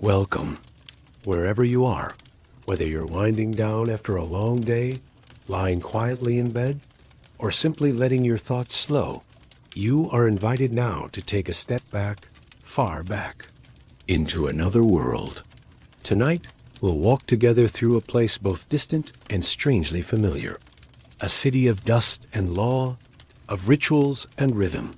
Welcome, wherever you are, whether you're winding down after a long day, lying quietly in bed, or simply letting your thoughts slow. You are invited now to take a step back, far back, into another world. Tonight, we'll walk together through a place both distant and strangely familiar. A city of dust and law, of rituals and rhythm.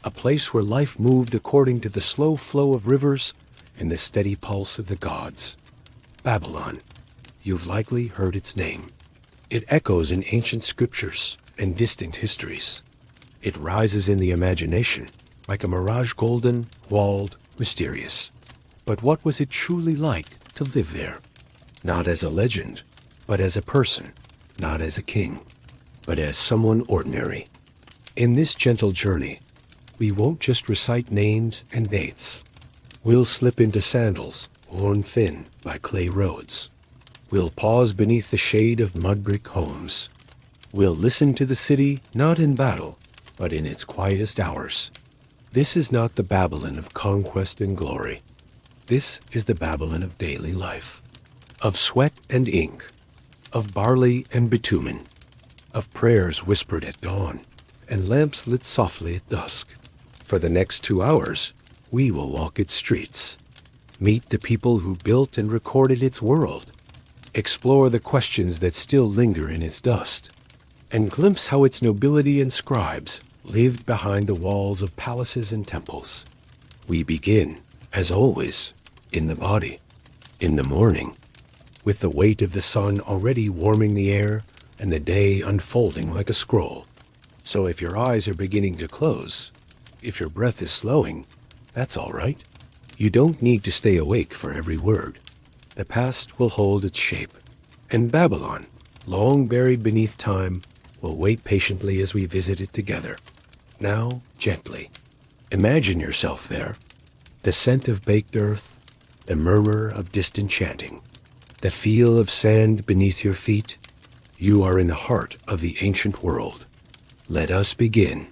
A place where life moved according to the slow flow of rivers and the steady pulse of the gods. Babylon. You've likely heard its name. It echoes in ancient scriptures and distant histories. It rises in the imagination like a mirage, golden, walled, mysterious. But what was it truly like to live there? Not as a legend, but as a person. Not as a king, but as someone ordinary. In this gentle journey, we won't just recite names and dates. We'll slip into sandals worn thin by clay roads. We'll pause beneath the shade of mud brick homes. We'll listen to the city not in battle, but in its quietest hours. This is not the Babylon of conquest and glory. This is the Babylon of daily life, of sweat and ink, of barley and bitumen, of prayers whispered at dawn, and lamps lit softly at dusk. For the next 2 hours, we will walk its streets, meet the people who built and recorded its world, explore the questions that still linger in its dust, and glimpse how its nobility and scribes lived behind the walls of palaces and temples. We begin, as always, in the body, in the morning, with the weight of the sun already warming the air and the day unfolding like a scroll. So if your eyes are beginning to close, if your breath is slowing, that's all right. You don't need to stay awake for every word. The past will hold its shape, and Babylon, long buried beneath time, will wait patiently as we visit it together. Now, gently. Imagine yourself there. The scent of baked earth, the murmur of distant chanting, the feel of sand beneath your feet. You are in the heart of the ancient world. Let us begin.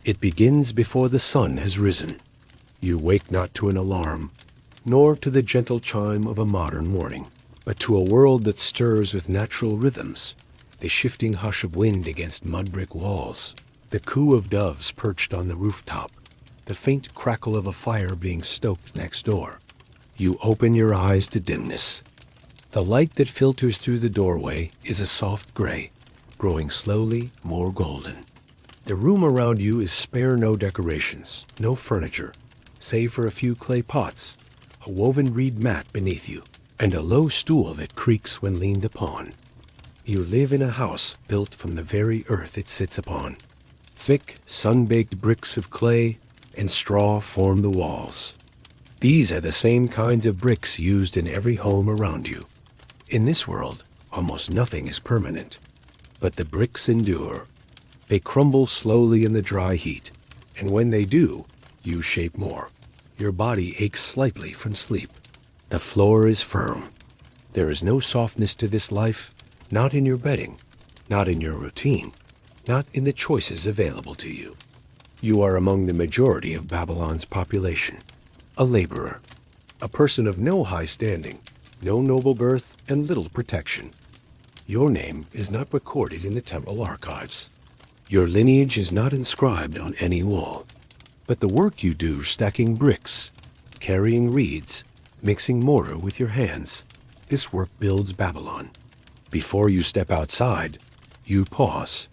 It begins before the sun has risen. You wake not to an alarm, nor to the gentle chime of a modern morning, but to a world that stirs with natural rhythms, the shifting hush of wind against mud brick walls, the coo of doves perched on the rooftop, the faint crackle of a fire being stoked next door. You open your eyes to dimness. The light that filters through the doorway is a soft gray, growing slowly more golden. The room around you is spare no decorations, no furniture, save for a few clay pots, a woven reed mat beneath you, and a low stool that creaks when leaned upon. You live in a house built from the very earth it sits upon. Thick, sun-baked bricks of clay and straw form the walls. These are the same kinds of bricks used in every home around you. In this world, almost nothing is permanent, but the bricks endure. They crumble slowly in the dry heat, and when they do, you shape more. Your body aches slightly from sleep. The floor is firm. There is no softness to this life, not in your bedding, not in your routine, not in the choices available to you. You are among the majority of Babylon's population, a laborer, a person of no high standing, no noble birth, and little protection. Your name is not recorded in the temple archives. Your lineage is not inscribed on any wall. But the work you do stacking bricks, carrying reeds, mixing mortar with your hands, this work builds Babylon. Before you step outside, you pause.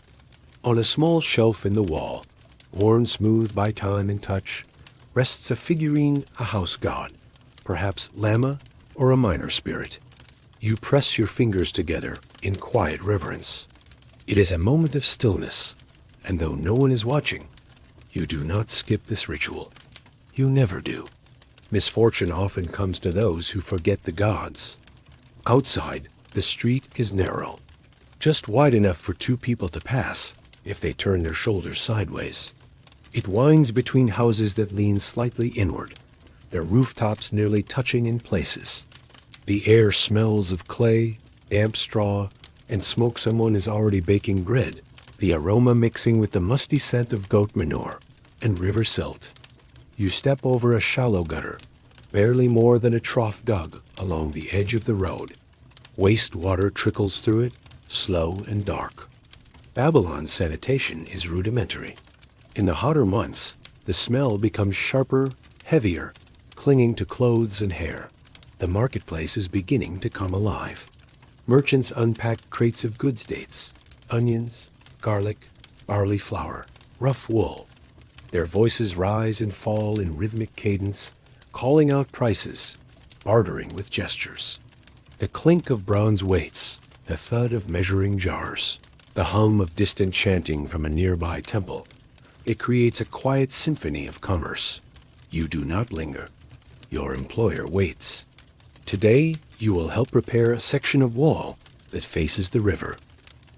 On a small shelf in the wall, worn smooth by time and touch, rests a figurine, a house god, perhaps Lama or a minor spirit. You press your fingers together in quiet reverence. It is a moment of stillness, and though no one is watching, you do not skip this ritual. You never do. Misfortune often comes to those who forget the gods. Outside, the street is narrow, just wide enough for 2 people to pass if they turn their shoulders sideways. It winds between houses that lean slightly inward, their rooftops nearly touching in places. The air smells of clay, damp straw, and smoke someone is already baking bread, the aroma mixing with the musty scent of goat manure and river silt. You step over a shallow gutter, barely more than a trough dug along the edge of the road. Wastewater trickles through it, slow and dark. Babylon's sanitation is rudimentary. In the hotter months, the smell becomes sharper, heavier, clinging to clothes and hair. The marketplace is beginning to come alive. Merchants unpack crates of goods dates, onions, garlic, barley flour, rough wool. Their voices rise and fall in rhythmic cadence, calling out prices, bartering with gestures. The clink of bronze weights, the thud of measuring jars, the hum of distant chanting from a nearby temple. It creates a quiet symphony of commerce. You do not linger. Your employer waits. Today, you will help repair a section of wall that faces the river.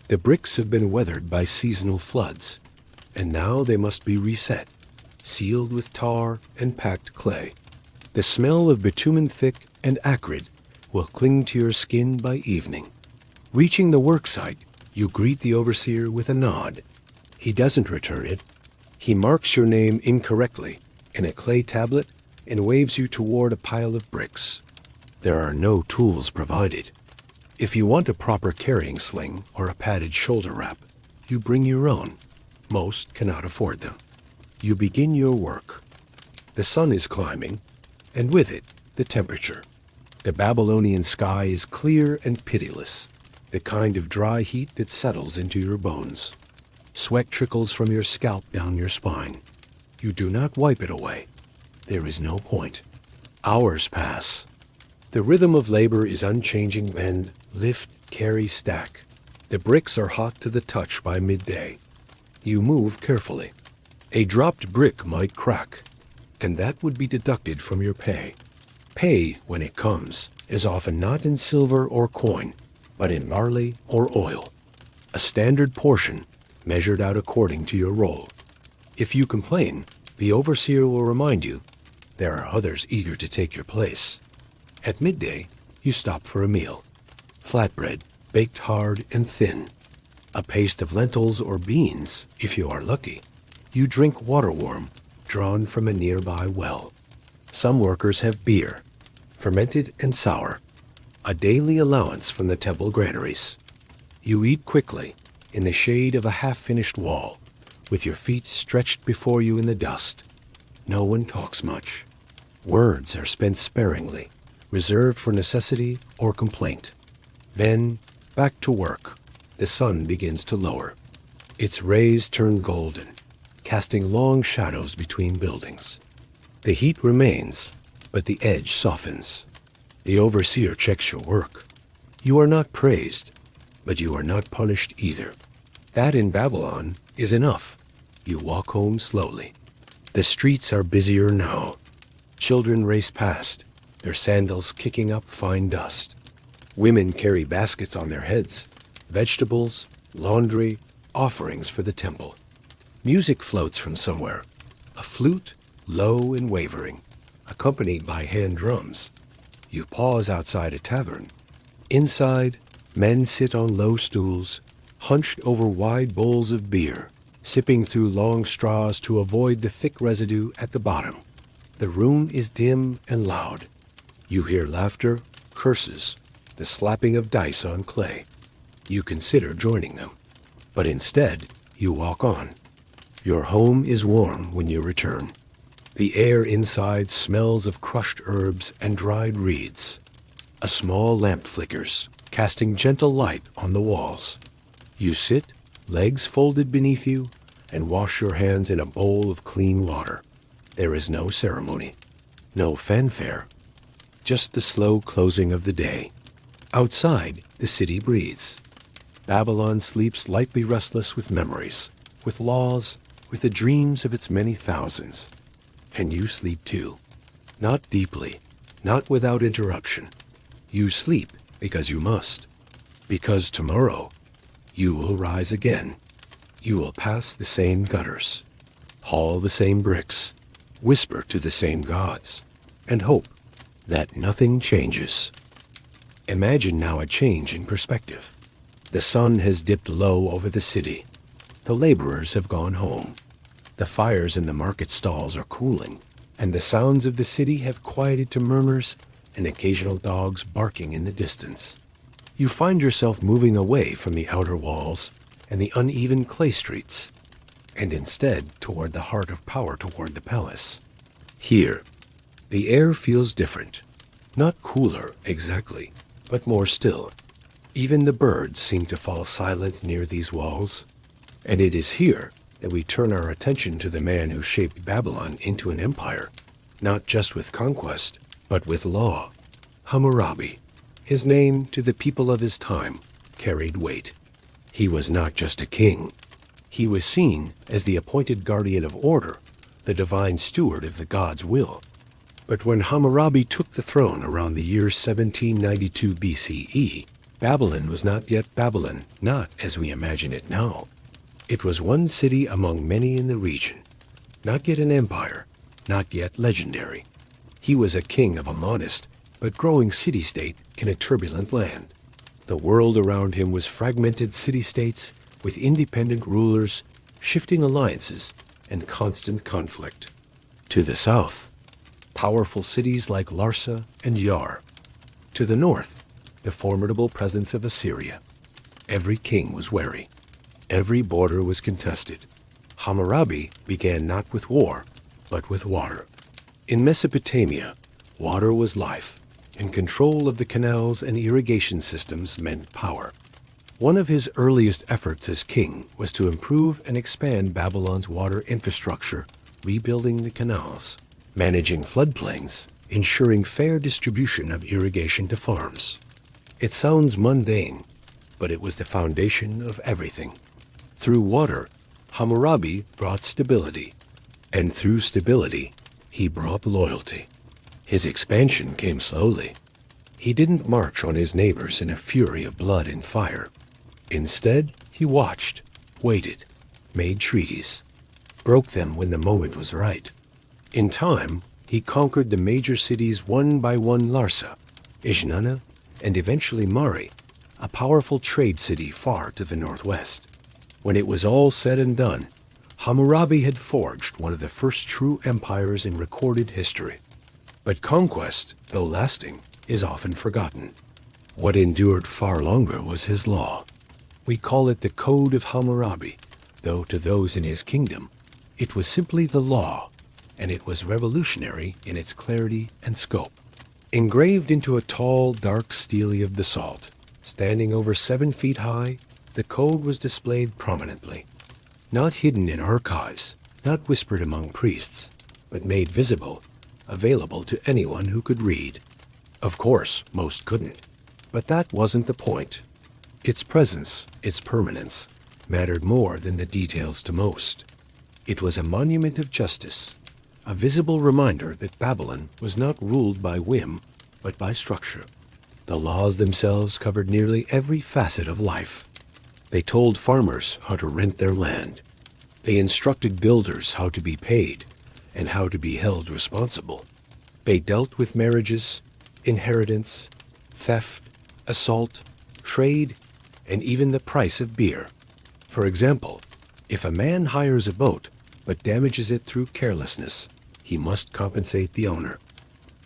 The bricks have been weathered by seasonal floods, and now they must be reset, sealed with tar and packed clay. The smell of bitumen, thick and acrid, will cling to your skin by evening. Reaching the worksite, you greet the overseer with a nod. He doesn't return it. He marks your name incorrectly in a clay tablet and waves you toward a pile of bricks. There are no tools provided. If you want a proper carrying sling or a padded shoulder wrap, you bring your own. Most cannot afford them. You begin your work. The sun is climbing, and with it, the temperature. The Babylonian sky is clear and pitiless, the kind of dry heat that settles into your bones. Sweat trickles from your scalp down your spine. You do not wipe it away. There is no point. Hours pass. The rhythm of labor is unchanging: bend, lift, carry, stack. The bricks are hot to the touch by midday. You move carefully. A dropped brick might crack, and that would be deducted from your pay. Pay, when it comes, is often not in silver or coin, but in barley or oil. A standard portion, measured out according to your role. If you complain, the overseer will remind you there are others eager to take your place. At midday, you stop for a meal. Flatbread, baked hard and thin. A paste of lentils or beans, if you are lucky. You drink water warm, drawn from a nearby well. Some workers have beer, fermented and sour, a daily allowance from the temple granaries. You eat quickly, in the shade of a half-finished wall, with your feet stretched before you in the dust. No one talks much. Words are spent sparingly, reserved for necessity or complaint. Then, back to work. The sun begins to lower. Its rays turn golden, casting long shadows between buildings. The heat remains, but the edge softens. The overseer checks your work. You are not praised, but you are not punished either. That in Babylon is enough. You walk home slowly. The streets are busier now. Children race past, their sandals kicking up fine dust. Women carry baskets on their heads, vegetables, laundry, offerings for the temple. Music floats from somewhere, a flute, low and wavering, accompanied by hand drums. You pause outside a tavern. Inside, men sit on low stools, hunched over wide bowls of beer, sipping through long straws to avoid the thick residue at the bottom. The room is dim and loud. You hear laughter, curses, the slapping of dice on clay. You consider joining them, but instead you walk on. Your home is warm when you return. The air inside smells of crushed herbs and dried reeds. A small lamp flickers, casting gentle light on the walls. You sit, legs folded beneath you, and wash your hands in a bowl of clean water. There is no ceremony, no fanfare, just the slow closing of the day. Outside, the city breathes. Babylon sleeps lightly restless with memories, with laws, with the dreams of its many thousands. And you sleep too. Not deeply, not without interruption. You sleep because you must. Because tomorrow, you will rise again. You will pass the same gutters, haul the same bricks, whisper to the same gods, and hope that nothing changes. Imagine now a change in perspective. The sun has dipped low over the city. The laborers have gone home. The fires in the market stalls are cooling, and the sounds of the city have quieted to murmurs and occasional dogs barking in the distance. You find yourself moving away from the outer walls and the uneven clay streets, and instead toward the heart of power, toward the palace. Here, the air feels different. Not cooler, exactly, but more still. Even the birds seem to fall silent near these walls. And it is here that we turn our attention to the man who shaped Babylon into an empire, not just with conquest, but with law. Hammurabi. His name, to the people of his time, carried weight. He was not just a king. He was seen as the appointed guardian of order, the divine steward of the gods' will. But when Hammurabi took the throne around the year 1792 BCE, Babylon was not yet Babylon, not as we imagine it now. It was one city among many in the region, not yet an empire, not yet legendary. He was a king of a modest but growing city-state in a turbulent land. The world around him was fragmented city-states with independent rulers, shifting alliances, and constant conflict. To the south, powerful cities like Larsa and Yar. To the north, the formidable presence of Assyria. Every king was wary. Every border was contested. Hammurabi began not with war, but with water. In Mesopotamia, water was life, and control of the canals and irrigation systems meant power. One of his earliest efforts as king was to improve and expand Babylon's water infrastructure, rebuilding the canals, managing floodplains, ensuring fair distribution of irrigation to farms. It sounds mundane, but it was the foundation of everything. Through water, Hammurabi brought stability, and through stability, he brought loyalty. His expansion came slowly. He didn't march on his neighbors in a fury of blood and fire. Instead, he watched, waited, made treaties, broke them when the moment was right. In time, he conquered the major cities one by one: Larsa, Ejnana, and eventually Mari, a powerful trade city far to the northwest. When it was all said and done, Hammurabi had forged one of the first true empires in recorded history. But conquest, though lasting, is often forgotten. What endured far longer was his law. We call it the Code of Hammurabi, though to those in his kingdom, it was simply the law, and it was revolutionary in its clarity and scope. Engraved into a tall, dark stele of basalt, standing over 7 feet high, the code was displayed prominently. Not hidden in archives, not whispered among priests, but made visible, available to anyone who could read. Of course, most couldn't, but that wasn't the point. Its presence, its permanence, mattered more than the details to most. It was a monument of justice, a visible reminder that Babylon was not ruled by whim, but by structure. The laws themselves covered nearly every facet of life. They told farmers how to rent their land. They instructed builders how to be paid and how to be held responsible. They dealt with marriages, inheritance, theft, assault, trade, and even the price of beer. For example, if a man hires a boat but damages it through carelessness, he must compensate the owner.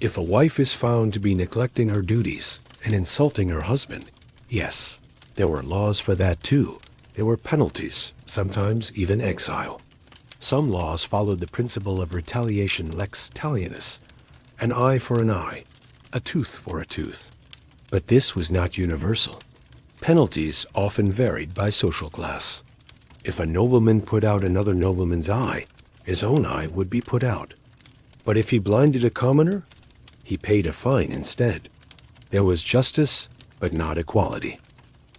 If a wife is found to be neglecting her duties and insulting her husband, yes, there were laws for that too. There were penalties, sometimes even exile. Some laws followed the principle of retaliation lex talionis, an eye for an eye, a tooth for a tooth. But this was not universal. Penalties often varied by social class. If a nobleman put out another nobleman's eye, his own eye would be put out. But if he blinded a commoner, he paid a fine instead. There was justice, but not equality.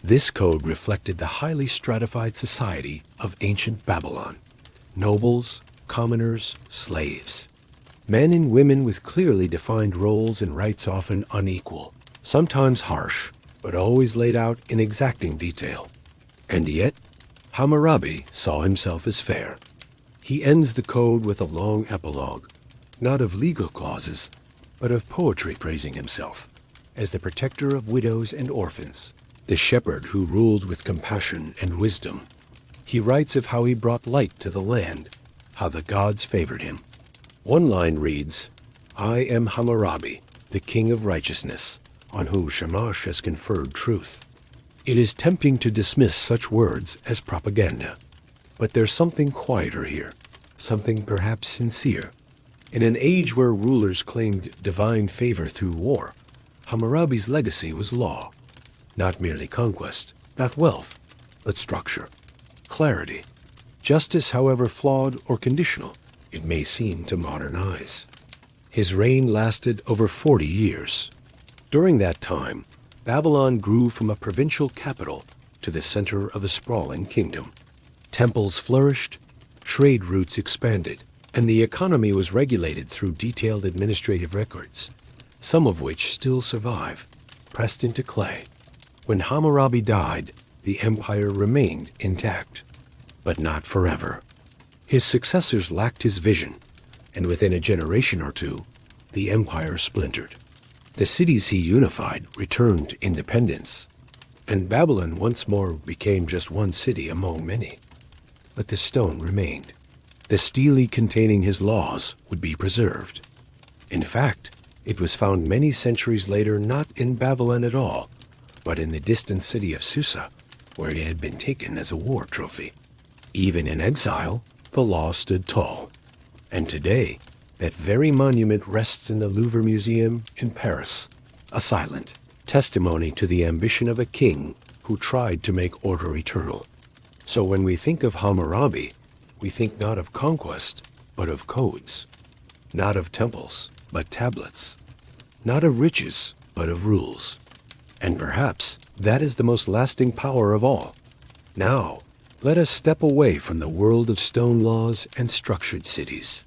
This code reflected the highly stratified society of ancient Babylon. Nobles, commoners, slaves. Men and women with clearly defined roles and rights, often unequal, sometimes harsh, but always laid out in exacting detail. And yet, Hammurabi saw himself as fair. He ends the code with a long epilogue, not of legal clauses, but of poetry praising himself as the protector of widows and orphans, the shepherd who ruled with compassion and wisdom. He writes of how he brought light to the land, how the gods favored him. One line reads, "I am Hammurabi, the king of righteousness, on whom Shamash has conferred truth." It is tempting to dismiss such words as propaganda. But there's something quieter here, something perhaps sincere. In an age where rulers claimed divine favor through war, Hammurabi's legacy was law. Not merely conquest, not wealth, but structure, clarity. Justice, however flawed or conditional it may seem to modern eyes. His reign lasted over 40 years. During that time, Babylon grew from a provincial capital to the center of a sprawling kingdom. Temples flourished, trade routes expanded, and the economy was regulated through detailed administrative records, some of which still survive, pressed into clay. When Hammurabi died, the empire remained intact, but not forever. His successors lacked his vision, and within a generation or two, the empire splintered. The cities he unified returned to independence, and Babylon once more became just one city among many. But the stone remained. The stele containing his laws would be preserved. In fact, it was found many centuries later not in Babylon at all, but in the distant city of Susa, where it had been taken as a war trophy. Even in exile, the law stood tall. And today, that very monument rests in the Louvre Museum in Paris, a silent testimony to the ambition of a king who tried to make order eternal. So when we think of Hammurabi, we think not of conquest, but of codes. Not of temples, but tablets. Not of riches, but of rules. And perhaps that is the most lasting power of all. Now, let us step away from the world of stone laws and structured cities,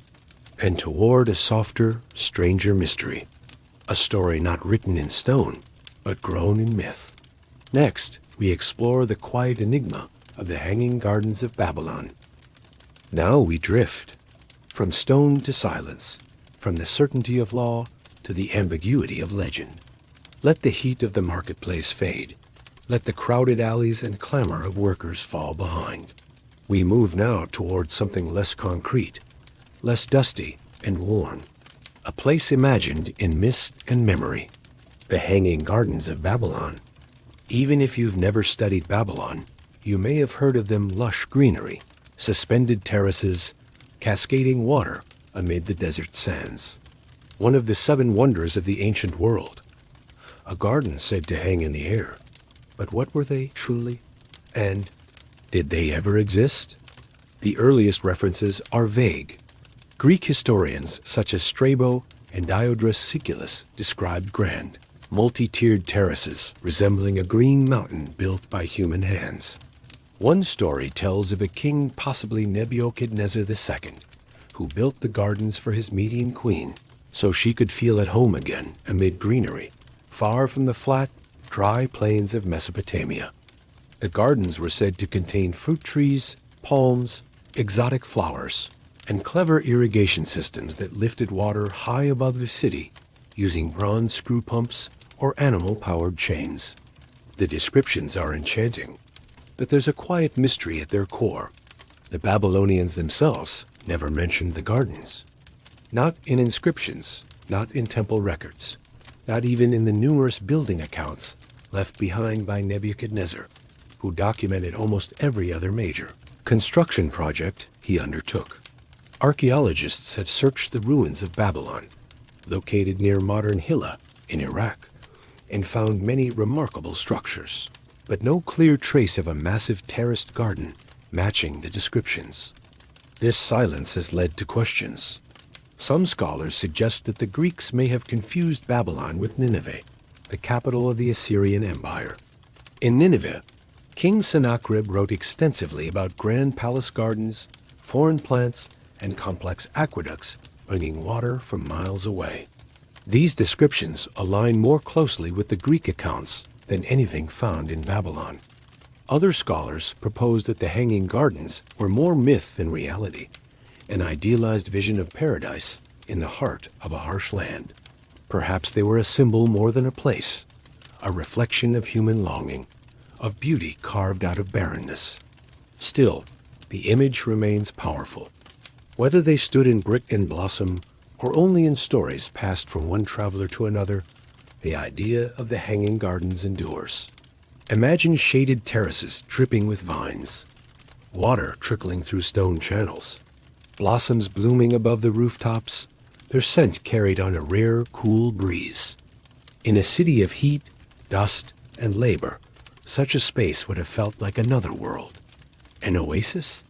and toward a softer, stranger mystery. A story not written in stone, but grown in myth. Next, we explore the quiet enigma of the Hanging Gardens of Babylon. Now we drift, from stone to silence, from the certainty of law to the ambiguity of legend. Let the heat of the marketplace fade. Let the crowded alleys and clamor of workers fall behind. We move now toward something less concrete, less dusty and worn. A place imagined in mist and memory. The Hanging Gardens of Babylon. Even if you've never studied Babylon, you may have heard of them: lush greenery, suspended terraces, cascading water amid the desert sands. One of the 7 wonders of the ancient world. A garden said to hang in the air. But what were they truly? And did they ever exist? The earliest references are vague. Greek historians such as Strabo and Diodorus Siculus described grand, multi-tiered terraces resembling a green mountain built by human hands. One story tells of a king, possibly Nebuchadnezzar II, who built the gardens for his Median queen so she could feel at home again amid greenery, far from the flat, dry plains of Mesopotamia. The gardens were said to contain fruit trees, palms, exotic flowers, and clever irrigation systems that lifted water high above the city using bronze screw pumps or animal-powered chains. The descriptions are enchanting, but there's a quiet mystery at their core. The Babylonians themselves never mentioned the gardens. Not in inscriptions, not in temple records, not even in the numerous building accounts left behind by Nebuchadnezzar, who documented almost every other major construction project he undertook. Archaeologists have searched the ruins of Babylon, located near modern Hilla in Iraq, and found many remarkable structures, but no clear trace of a massive terraced garden matching the descriptions. This silence has led to questions. Some scholars suggest that the Greeks may have confused Babylon with Nineveh, the capital of the Assyrian Empire. In Nineveh, King Sennacherib wrote extensively about grand palace gardens, foreign plants, and complex aqueducts bringing water from miles away. These descriptions align more closely with the Greek accounts than anything found in Babylon. Other scholars propose that the Hanging Gardens were more myth than reality, an idealized vision of paradise in the heart of a harsh land. Perhaps they were a symbol more than a place, a reflection of human longing, of beauty carved out of barrenness. Still, the image remains powerful. Whether they stood in brick and blossom or only in stories passed from one traveler to another, the idea of the hanging gardens endures. Imagine shaded terraces dripping with vines, water trickling through stone channels, blossoms blooming above the rooftops, their scent carried on a rare, cool breeze. In a city of heat, dust, and labor, such a space would have felt like another world. An oasis?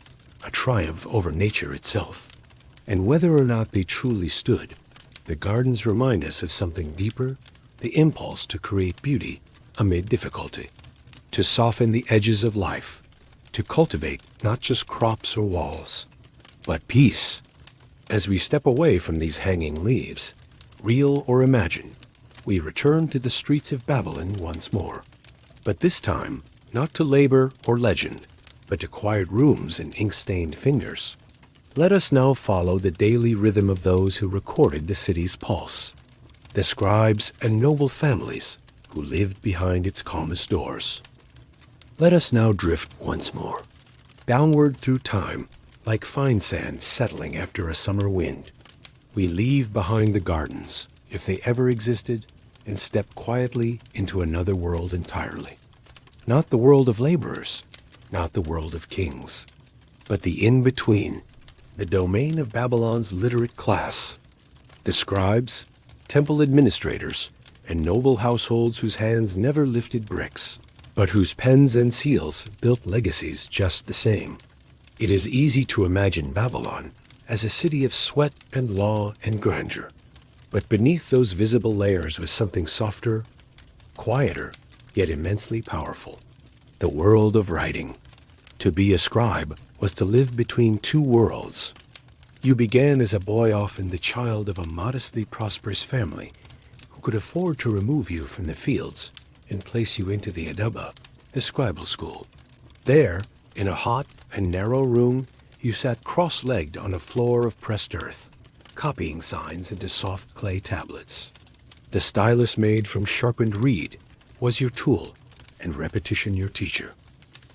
A triumph over nature itself. And whether or not they truly stood, the gardens remind us of something deeper, the impulse to create beauty amid difficulty, to soften the edges of life, to cultivate not just crops or walls, but peace. As we step away from these hanging leaves, real or imagined, we return to the streets of Babylon once more. But this time, not to labor or legend, but to quiet rooms and ink-stained fingers. Let us now follow the daily rhythm of those who recorded the city's pulse, the scribes and noble families who lived behind its calmest doors. Let us now drift once more, downward through time, like fine sand settling after a summer wind. We leave behind the gardens, if they ever existed, and step quietly into another world entirely. Not the world of laborers, not the world of kings, but the in-between, the domain of Babylon's literate class, the scribes, temple administrators, and noble households whose hands never lifted bricks, but whose pens and seals built legacies just the same. It is easy to imagine Babylon as a city of sweat and law and grandeur. But beneath those visible layers was something softer, quieter, yet immensely powerful. The world of writing. To be a scribe was to live between two worlds. You began as a boy, often the child of a modestly prosperous family, who could afford to remove you from the fields and place you into the Adaba, the scribal school. There, in a hot and narrow room, you sat cross-legged on a floor of pressed earth, copying signs into soft clay tablets. The stylus made from sharpened reed was your tool, and repetition your teacher.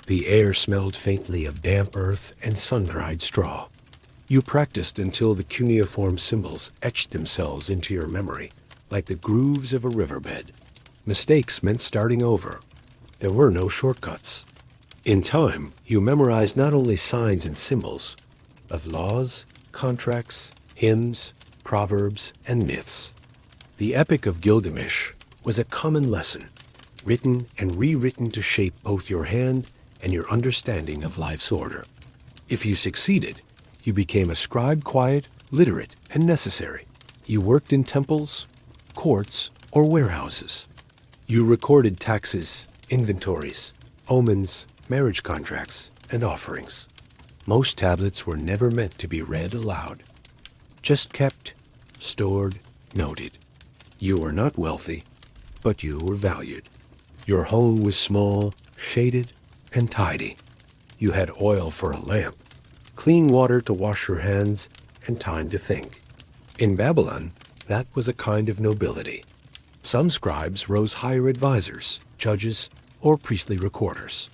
The air smelled faintly of damp earth and sun-dried straw. You practiced until the cuneiform symbols etched themselves into your memory, like the grooves of a riverbed. Mistakes meant starting over. There were no shortcuts. In time, you memorized not only signs and symbols, but laws, contracts, hymns, proverbs, and myths. The Epic of Gilgamesh was a common lesson, written and rewritten to shape both your hand and your understanding of life's order. If you succeeded, you became a scribe, quiet, literate, and necessary. You worked in temples, courts, or warehouses. You recorded taxes, inventories, omens, marriage contracts, and offerings. Most tablets were never meant to be read aloud, just kept, stored, noted. You were not wealthy, but you were valued. Your home was small, shaded, and tidy. You had oil for a lamp, clean water to wash your hands, and time to think. In Babylon, that was a kind of nobility. Some scribes rose higher advisors, judges, or priestly recorders.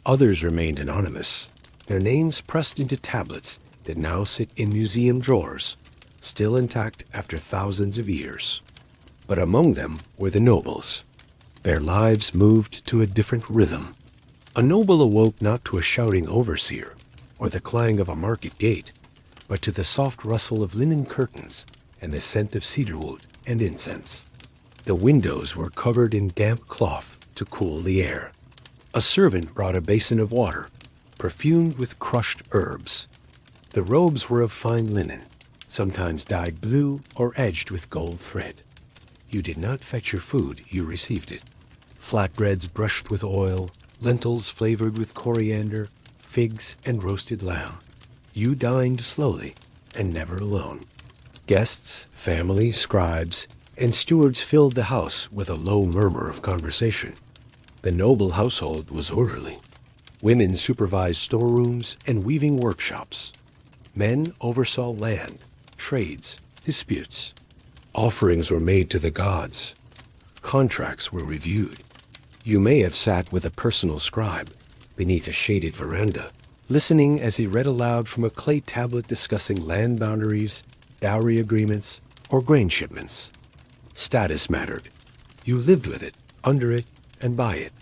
Others remained anonymous, their names pressed into tablets that now sit in museum drawers, still intact after thousands of years. But among them were the nobles. Their lives moved to a different rhythm. A noble awoke not to a shouting overseer or the clang of a market gate, but to the soft rustle of linen curtains and the scent of cedarwood and incense. The windows were covered in damp cloth to cool the air. A servant brought a basin of water, perfumed with crushed herbs. The robes were of fine linen, sometimes dyed blue or edged with gold thread. You did not fetch your food, you received it. Flatbreads brushed with oil, lentils flavored with coriander, figs, and roasted lamb. You dined slowly and never alone. Guests, family, scribes, and stewards filled the house with a low murmur of conversation. The noble household was orderly. Women supervised storerooms and weaving workshops. Men oversaw land, trades, disputes. Offerings were made to the gods. Contracts were reviewed. You may have sat with a personal scribe beneath a shaded veranda, listening as he read aloud from a clay tablet discussing land boundaries, dowry agreements, or grain shipments. Status mattered. You lived with it, under it, and by it.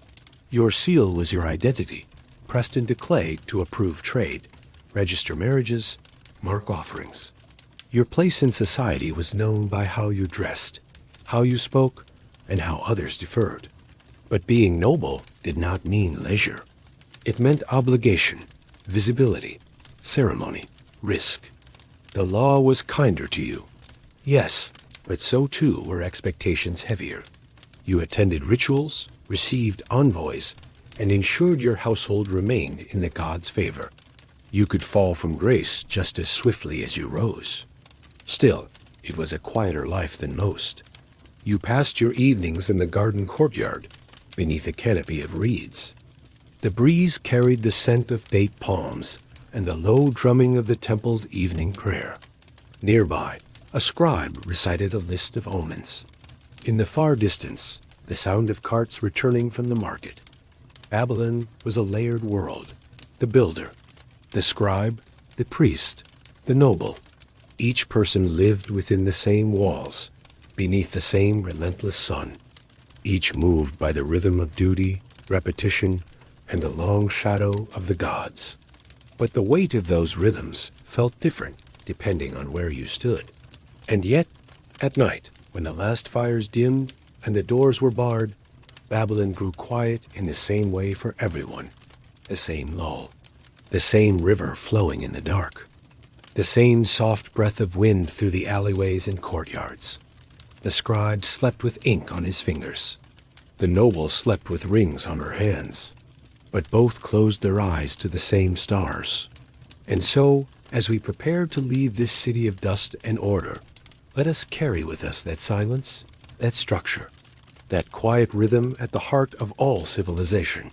Your seal was your identity, pressed into clay to approve trade, register marriages, mark offerings. Your place in society was known by how you dressed, how you spoke, and how others deferred. But being noble did not mean leisure. It meant obligation, visibility, ceremony, risk. The law was kinder to you. Yes, but so too were expectations heavier. You attended rituals, received envoys, and ensured your household remained in the gods' favor. You could fall from grace just as swiftly as you rose. Still, it was a quieter life than most. You passed your evenings in the garden courtyard, beneath a canopy of reeds. The breeze carried the scent of date palms and the low drumming of the temple's evening prayer. Nearby, a scribe recited a list of omens. In the far distance, the sound of carts returning from the market. Babylon was a layered world. The builder, the scribe, the priest, the noble. Each person lived within the same walls, beneath the same relentless sun. Each moved by the rhythm of duty, repetition, and the long shadow of the gods. But the weight of those rhythms felt different depending on where you stood. And yet, at night, when the last fires dimmed and the doors were barred, Babylon grew quiet in the same way for everyone. The same lull. The same river flowing in the dark. The same soft breath of wind through the alleyways and courtyards. The scribe slept with ink on his fingers. The noble slept with rings on her hands. But both closed their eyes to the same stars. And so, as we prepare to leave this city of dust and order, let us carry with us that silence, that structure, that quiet rhythm at the heart of all civilization.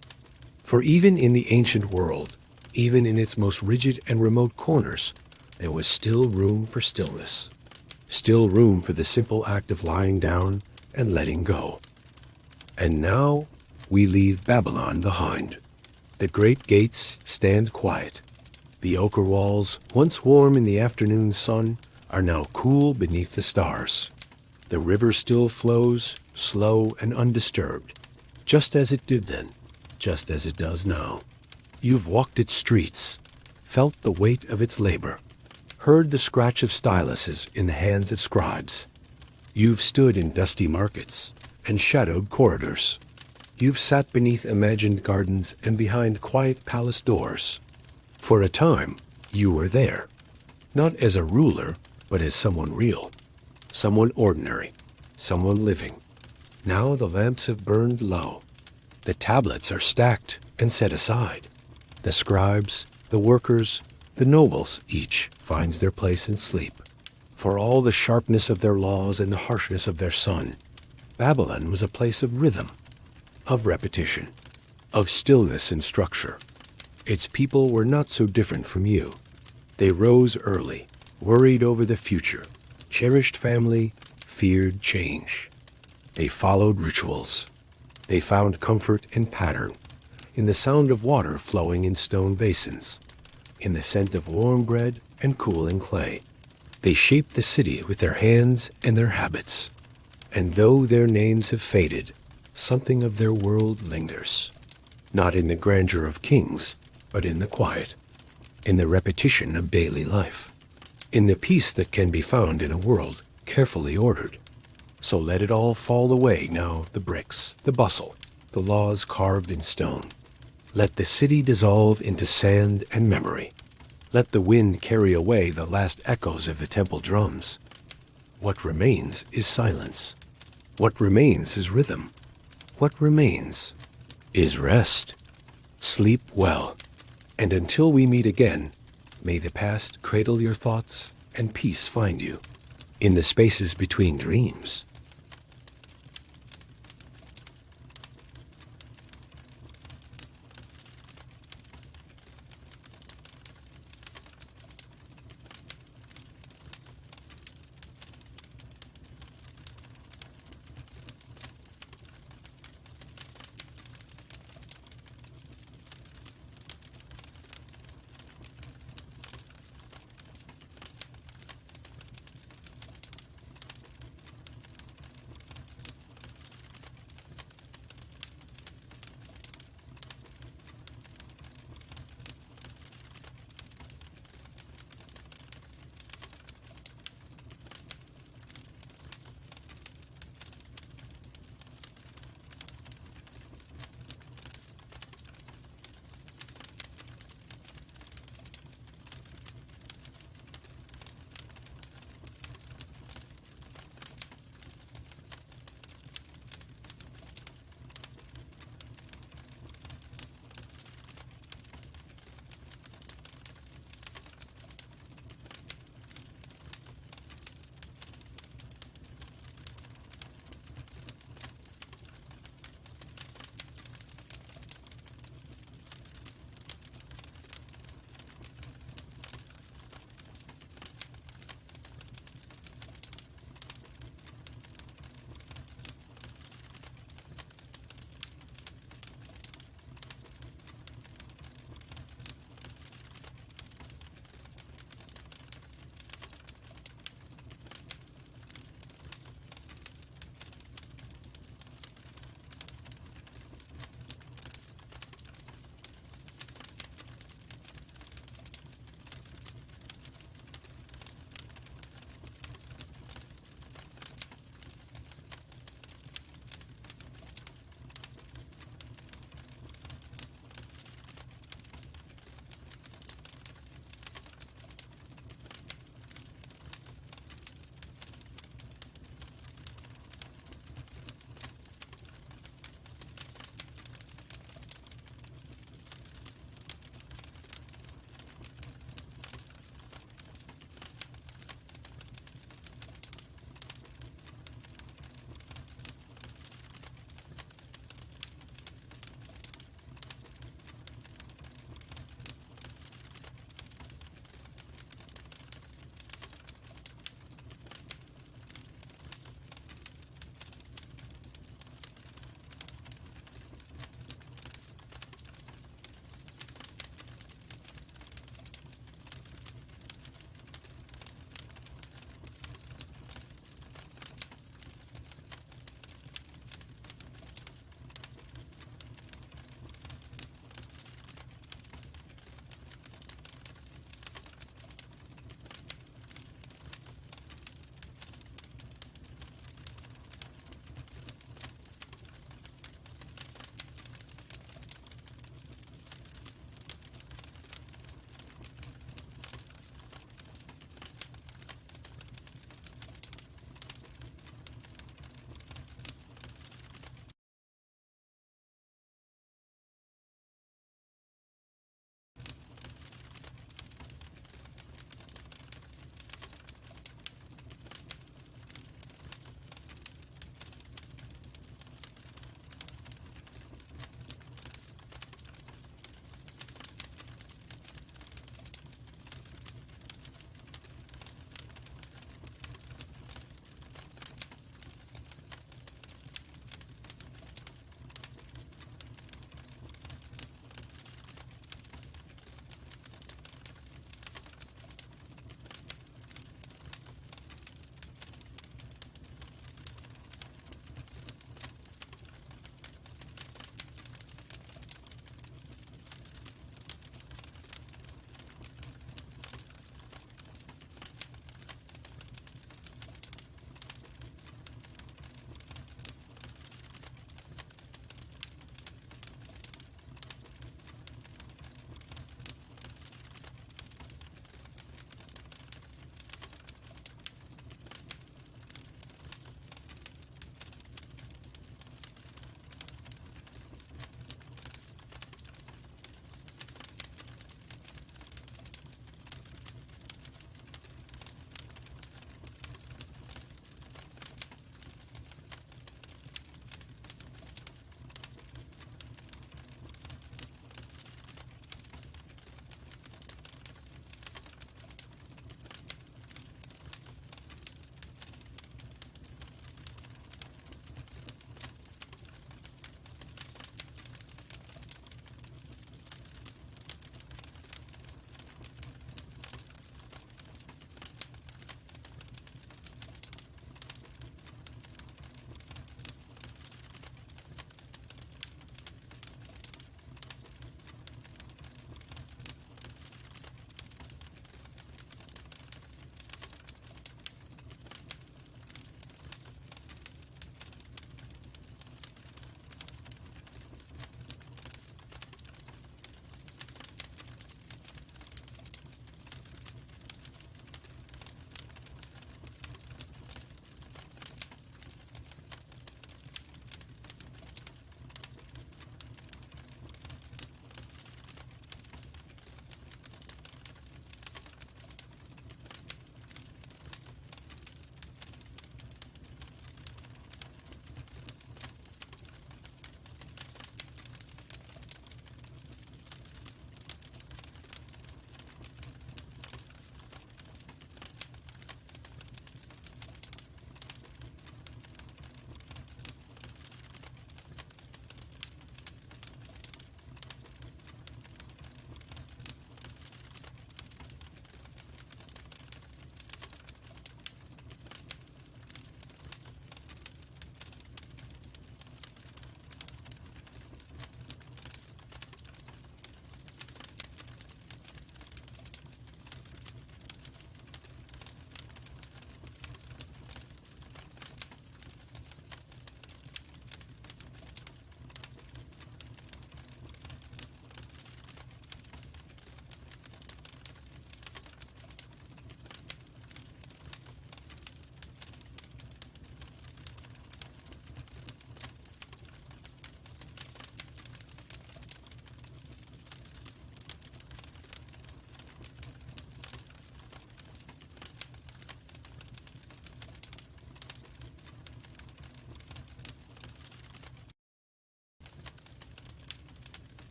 For even in the ancient world, even in its most rigid and remote corners, there was still room for stillness, still room for the simple act of lying down and letting go. And now we leave Babylon behind. The great gates stand quiet. The ochre walls, once warm in the afternoon sun, are now cool beneath the stars. The river still flows, slow and undisturbed, just as it did then, just as it does now. You've walked its streets, felt the weight of its labor, heard the scratch of styluses in the hands of scribes. You've stood in dusty markets and shadowed corridors. You've sat beneath imagined gardens and behind quiet palace doors. For a time, you were there, not as a ruler, but as someone real, someone ordinary, someone living. Now the lamps have burned low. The tablets are stacked and set aside. The scribes, the workers, the nobles each finds their place in sleep. For all the sharpness of their laws and the harshness of their sun, Babylon was a place of rhythm, of repetition, of stillness and structure. Its people were not so different from you. They rose early, worried over the future, cherished family, feared change. They followed rituals. They found comfort in pattern, in the sound of water flowing in stone basins, in the scent of warm bread and cooling clay. They shaped the city with their hands and their habits. And though their names have faded, something of their world lingers. Not in the grandeur of kings, but in the quiet, in the repetition of daily life, in the peace that can be found in a world carefully ordered. So let it all fall away now, the bricks, the bustle, the laws carved in stone. Let the city dissolve into sand and memory. Let the wind carry away the last echoes of the temple drums. What remains is silence. What remains is rhythm. What remains is rest. Sleep well. And until we meet again, may the past cradle your thoughts and peace find you in the spaces between dreams.